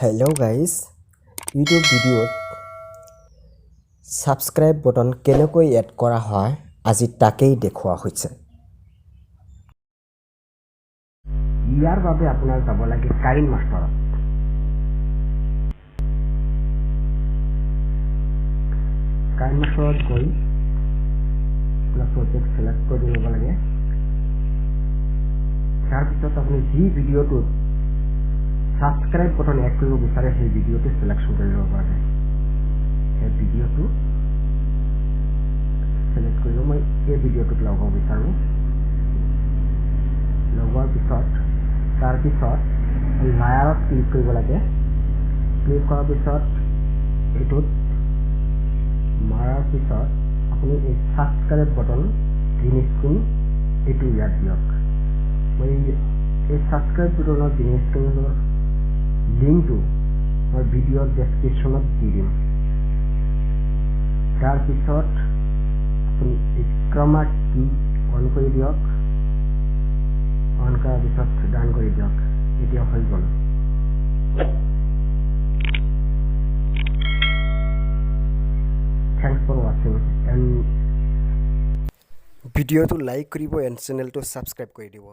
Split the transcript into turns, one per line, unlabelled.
Hello guys, YouTube ভিডিঅ'ত subscribe button কেনেকৈ add কৰা হয় আজি তাকেই দেখুৱা হৈছে। ইয়াৰ বাবে আপোনাৰ যাব লাগে কাইন মাষ্টাৰত। কাইন মাষ্টাৰত গৈ আপোনাৰ প্ৰজেক্ট সিলেক্ট কৰি ল'ব লাগে। তাৰ পিছত আপুনি যি ভিডিঅ'টোত সাবস্ক্ৰাইব বটন এড কৰিব বিচাৰে সেই ভিডিঅ'টো সিলেকশ্যন কৰি ল'ব পাৰে। এই ভিডিঅ'টো সিলেক্ট কৰি মই এই ভিডিঅ'টোত লগাব বিচাৰোঁ। লগোৱাৰ পিছত তাৰ পিছত লায়াৰত ক্লিক কৰিব লাগে। ক্লিক কৰাৰ পিছত এইটোত মাৰাৰ পিছত আপুনি এই সাবস্ক্ৰাইব বটন গ্ৰীণ স্ক্ৰীন এইটো ইয়াত দিয়ক। মই এই সাবস্ক্ৰাইব বটনৰ গ্ৰীণ স্ক্ৰীনৰ লিংকটো মই ভিডিঅ'ৰ ডেছক্ৰিপশ্যনত দি দিম। তাৰ পিছত আপুনি এই ক্ৰমা কি অন কৰি দিয়ক। অন কৰাৰ পিছত ডান কৰি দিয়ক। এতিয়া হৈ গ'ল। Thanks for watching and ভিডিঅ'টো লাইক কৰিব এণ্ড চেনেলটো ছাবস্ক্ৰাইব কৰি দিব।